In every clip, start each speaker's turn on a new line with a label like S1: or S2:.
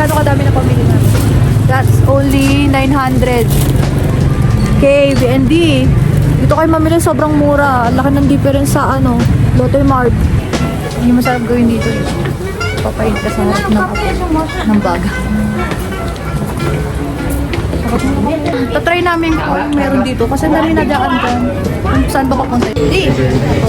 S1: gaano kadami na pamili namin. That's only 900. Okay, B&D. Dito kayo mamili, sobrang mura. Laki ng difference sa Lotte Mart. Hindi masarap gawin dito. Papain ka sa harap ng bag. Tatry namin kung meron dito kasi dami na daan dyan. Saan ba papunta? Hindi.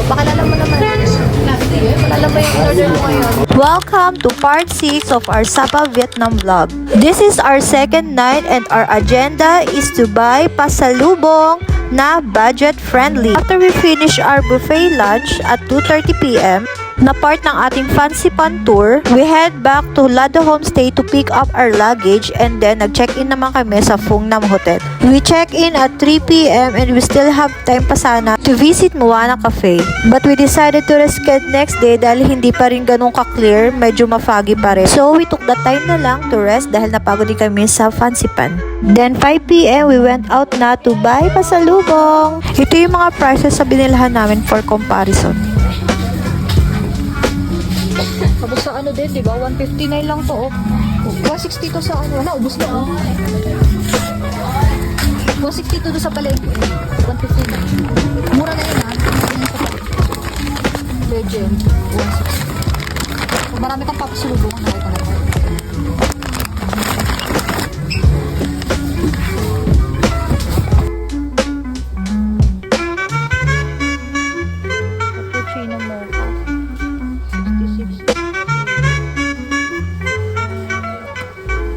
S1: Pakilala mo naman. Pakilala mo yung order mo ngayon.
S2: Welcome to part 6 of our Sapa Vietnam vlog. This is our second night and our agenda is to buy pasalubong na budget friendly. After we finish our buffet lunch at 2:30 p.m. na part ng ating Fancy Pan tour, we head back to Lado Homestay to pick up our luggage and then nag-check-in naman kami sa Phung Nam Hotel. We check-in at 3 p.m. and we still have time pa sana to visit Moana Cafe. But we decided to reschedule next day dahil hindi pa rin ganun ka-clear, medyo ma-foggy pa rin. So we took the time na lang to rest dahil napagod din kami sa Fancy Pan. Then 5 p.m. we went out na to buy pasalubong. Ito yung mga prices sa binilhan namin for comparison.
S1: Tapos sa din, di ba? 159 lang to, oh. 160 to sa ubos na, oh. 160 to sa palengke. 159. Mura na yun, ha? Legend. 160. So, marami kang papasulubong. Nakita na ko. Cappuccino mocha. 66.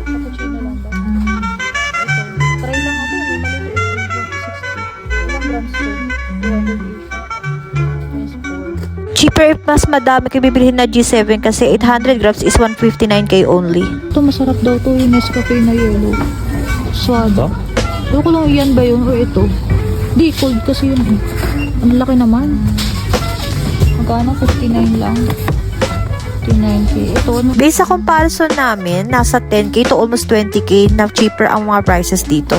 S1: Cappuccino lang ba? Ito. Try lang ako. May maliliit. 60. Ilang grams to? 200.
S2: Cheaper if mas madami kayo bibilihin na G7 kasi 800 grams is 159k only.
S1: Ito masarap daw to. Yung Nescafe na yellow. Suado. Ewan ko lang yan ba yun o ito. Di, cold kasi yun. Ang laki naman. Magkano? 59 lang. 59k. Ito,
S2: Based sa comparison namin, nasa 10k to almost 20k na cheaper ang mga prices dito.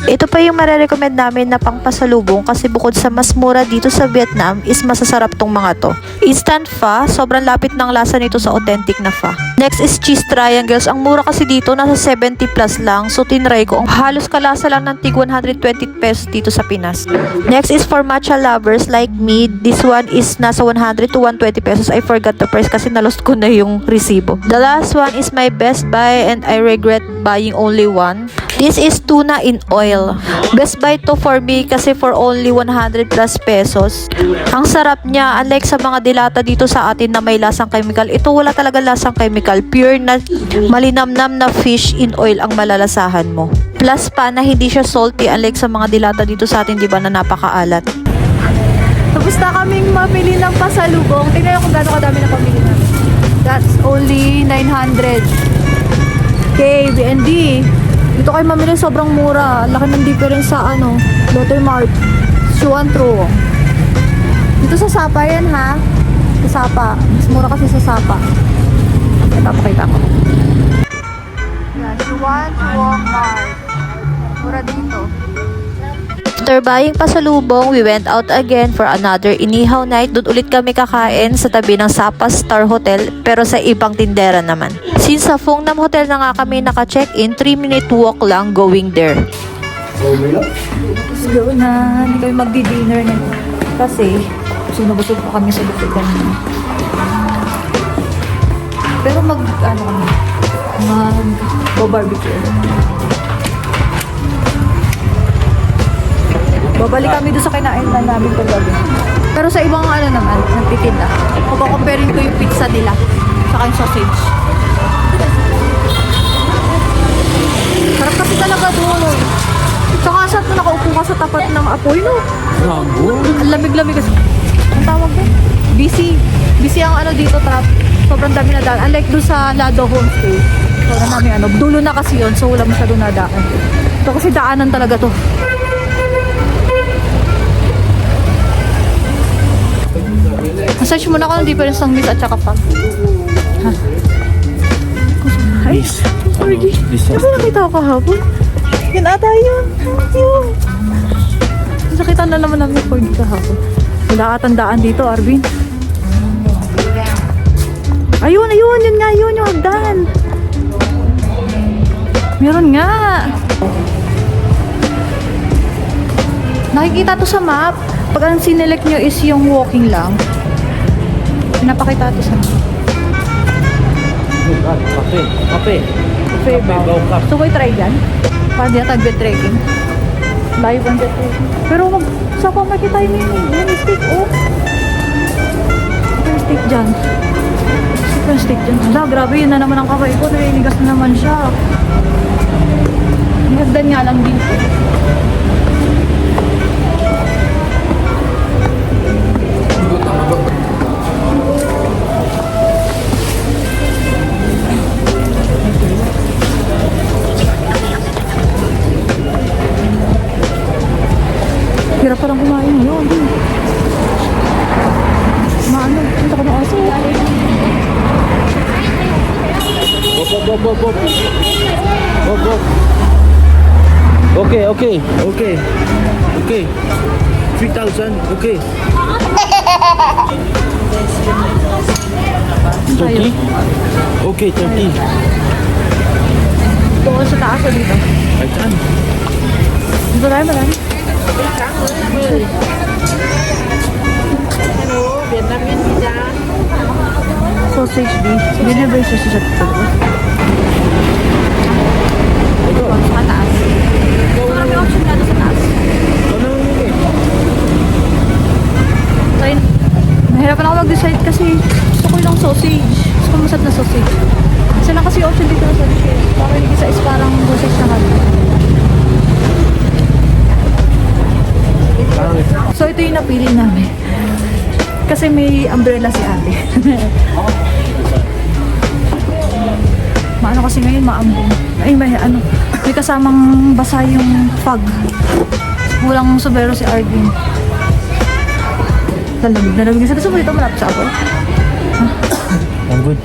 S2: Ito pa yung marerecommend namin na pangpasalubong kasi bukod sa mas mura dito sa Vietnam is masasarap tong mga to. Instant pho, sobrang lapit ng lasa nito sa authentic na pho. Next is cheese triangles. Ang mura kasi dito, nasa 70 plus lang. So tinry ko. Halos kalasa lang ng tig 120 pesos dito sa Pinas. Next is for matcha lovers like me. This one is nasa 100 to 120 pesos. I forgot the price kasi nalost ko na yung resibo. The last one is my best buy and I regret buying only one. This is tuna in oil. Best buy to for me kasi for only 100 plus pesos. Ang sarap niya, unlike sa mga dilata dito sa atin na may lasang chemical. Ito wala talaga lasang chemical. Pure na malinamnam na fish in oil ang malalasahan mo. Plus pa na hindi siya salty unlike sa mga dilata dito sa atin, di ba, na napakaalat.
S1: tapos na kaming mamili ng pasalubong. Tingnan ko gaano kadami na pamili namin. That's only 900. Okay, B&D. Dito kayo mamili, sobrang mura. Laki ng difference sa Lotte Mart. Chuan Tro. Dito sa Sapa yan, ha? Sa Sapa. Mas mura kasi sa Sapa. Napapakita ko. Yan, Chuan Tro Mart. Mura dito.
S2: After buying pasalubong, we went out again for another inihaw night. Doon ulit kami kakain sa tabi ng Sapa Star Hotel pero sa ibang tindera naman. Since sa Phung Nam Hotel na nga kami naka-check-in, 3-minute walk lang going there.
S1: Let's go na. Hindi kami magdi-dinner na. Kasi, busog pa kami sa buffet kanina. Pero mag-barbecue. Babalik kami doon sa kinain na namin kagabi. Pero sa ibang naman, nagtitinda. Kapag-comparing ko yung pizza nila, saka yung sausage. Sarap kasi talaga doon. Saka saan na nakaupo ka sa tapat ng apoy, no? Ang lamig-lamig kasi. Ang tawag doon? Busy. Busy ang dito, trap. Sobrang dami na daan. Unlike doon sa Lado Homestay. Sobrang dami dulo na kasi yun, so wala masyadong nadaan. Ito kasi daanan talaga to. Massage muna ako ng difference ng miss at saka pag. Ha? Ay, Fergie. Di ba nakita ko kahapon? Yan ata yun. Yun. Nakita na naman namin yung Fergie kahapon. Wala katandaan dito, Arvin. Ayun, ayun. Yun nga yun, yung hagdan. Meron nga. Nakikita to sa map. Pag ang sinelect nyo is yung walking lang. Pinapakita to sa map.
S3: Kape. Kape.
S1: Okay, ba? So, may try dyan? Para di na tag-trekking. Live on the trekking. Pero mag sa pamarket tayo may stick, oh. May stick dyan. May stick dyan. Hala, grabe, yun na naman ang kamay ko. Naliligas na naman siya. Hagdan nga lang dito. Hirap parang kumain ngayon. Maano? Punta ka ng aso.
S3: Bob. Okay. 3,000. Okay. Turkey? Okay, turkey.
S1: Doon sa taas o dito?
S3: Ay, saan?
S1: Marami. Sausage beef. Deliver siya sa dito. Ito pa, sa taas. Marami option na sa taas. So, nahirapan ako mag-decide kasi gusto ko yung sausage. Gusto ko masarap na sausage. Isa lang kasi option dito na sausage. Parang yung isa is parang sausage na kami. So, ito yung napili namin. Kasi may umbrella si ate. Maano kasi ngayon, maambon. Ay, may kasamang basa yung fog. Walang sobero si Arvin. Nalamig. Gusto mo dito malapit sa ako?
S3: I'm good.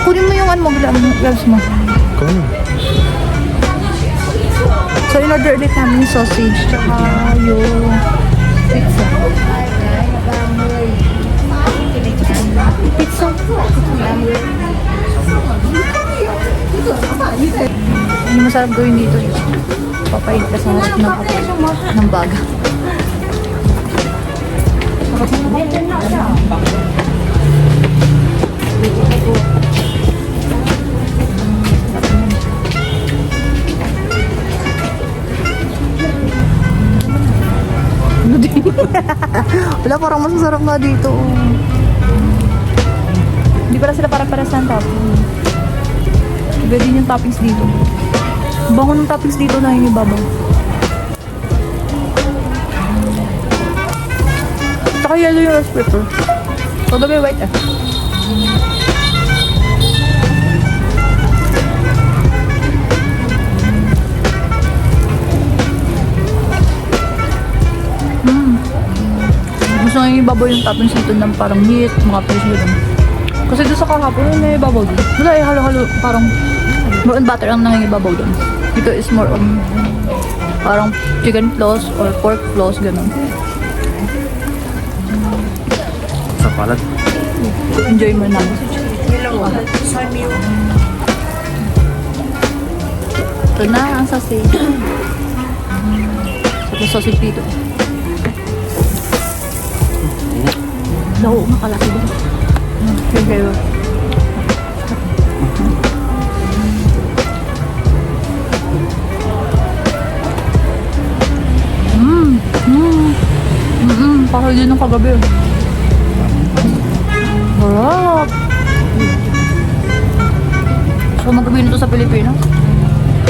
S1: Kunin mo yung gloves mo.
S3: Come on.
S1: So, in-order ulit namin yung sausage tsaka yung pizza. Pizza? Hindi masarap gawin dito. Papait ka sa harap ng baga. Wala, parang masasarap nga dito. Hindi pala sila parang-paras ng topping. Iba din yung toppings dito. Bango ng toppings dito na yung ibabaw. Saka yellow yung rice paper. So, gabi white eh. Gusto nga yung ibabaw yung toppings dito ng parang meat, mga fish dito. Kasi doon sa kahapon, may ibabaw dito. Wala eh, halo-halo, parang more on butter ang nangingibabaw doon. Dito is more on parang chicken floss or pork floss, gano'n.
S3: Sa palat.
S1: Enjoy mo namin. Ito na ang sausage. Ito sausage dito. Laho, makalaki doon. Okay. Parang yun ng kagabi. Harap. So, magkabili ito sa Pilipino.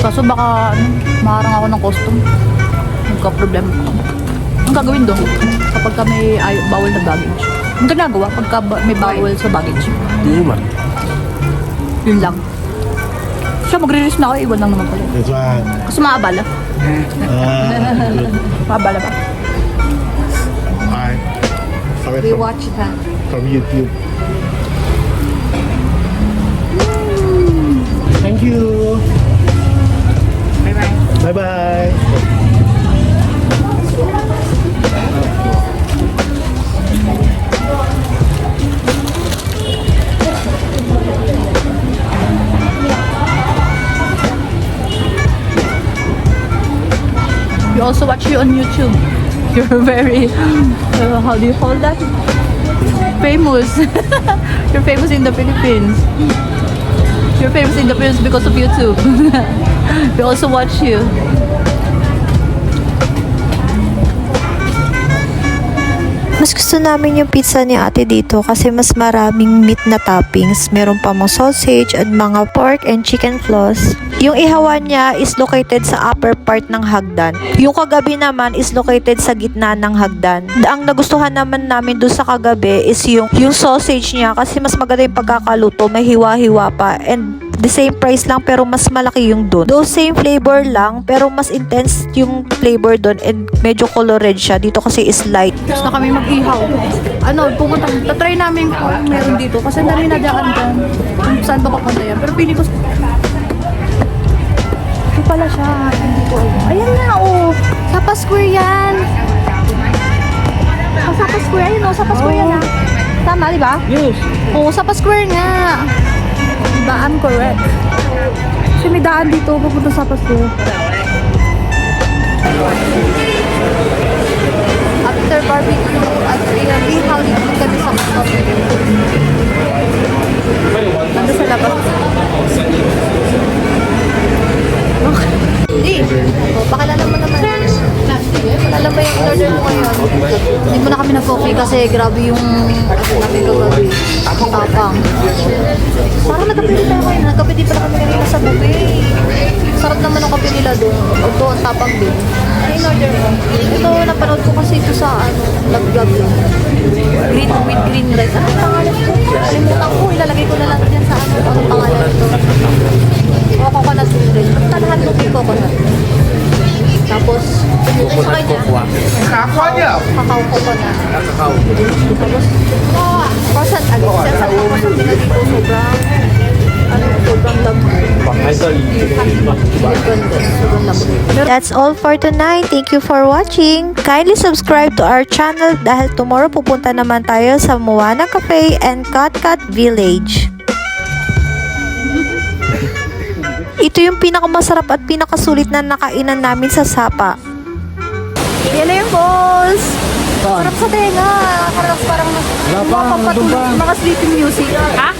S1: Kaso baka, maharang ako ng costume. Magka-problema ko. Ang gagawin doon, kapag ka may bawal na baggage. Ang ginagawa, pagka may bawal sa baggage.
S3: Hindi man.
S1: Yun lang. Siya, magre-release na ako, iwan lang naman pala.
S4: This one.
S1: Kasi maabala.
S4: Good.
S1: Maabala ba?
S4: Alright.
S1: We watch that.
S3: From YouTube. Thank you. Bye bye.
S1: We also watch you on YouTube. You're very, how do you call that? Famous. You're famous in the Philippines. You're famous in the Philippines because of YouTube. We also watch you.
S2: Mas gusto namin yung pizza ni ate dito kasi mas maraming meat na toppings. Meron pa mga sausage at mga pork and chicken floss. Yung ihawan niya is located sa upper part ng hagdan. Yung kagabi naman is located sa gitna ng hagdan. Ang nagustuhan naman namin doon sa kagabi is yung sausage niya kasi mas maganda yung pagkakaluto. May hiwa-hiwa pa and the same price lang pero mas malaki yung doon. Though same flavor lang pero mas intense yung flavor doon and medyo colored siya. Dito kasi is light.
S1: Gusto na kami mag-ihaw. Pupunta. Tatry namin kung meron dito kasi ang dami na dyan dyan. Kung saan ba papunta yan. Pero pili ko. Ito pala siya. Hindi ko alam. Ayan na, oh. Sapa Square yan. Sapa Square. Ayun, oh. Sapa Square yan, ah. Tama, di ba?
S3: Yes.
S1: Oo, Sapa Square nga. Diba? I'm correct. Kasi may daan dito. Pupunta sa Sapa Square. After barbecue at ihaw dito kami sa coffee. Nandun sa labas. Okay. Hindi. Pakilala mo naman. Pakilala mo yung order mo ngayon. Hindi mo na kami na-coffee kasi grabe yung namin kagabi. Tapang. Parang nagkapili tayo ngayon. Nagkapili pala kami kanina sa buffet. Sarap naman ang kape nila doon. Although ang tapang din. Ano yung order mo? Ito, napanood ko kasi ito sa vlog lang. Green with green rice. Anong pangalan ito? Alimutan ko. Ilalagay ko na lang dyan sa anong pangalan ito. O, coconut green. Basta lahat ng may coconut. Tapos, sa kanya, kakao coconut. Tapos, croissant agad. Sa croissant nila dito sobrang sobrang lambot.
S2: That's all for tonight. Thank you for watching. Kindly subscribe to our channel dahil tomorrow pupunta naman tayo sa Moana Cafe and Katkat Village. Ito yung pinakamasarap at pinakasulit na nakainan namin sa Sapa.
S1: Yan na yung balls! Sarap sa tenga. Parang mga sleeping music. Ha?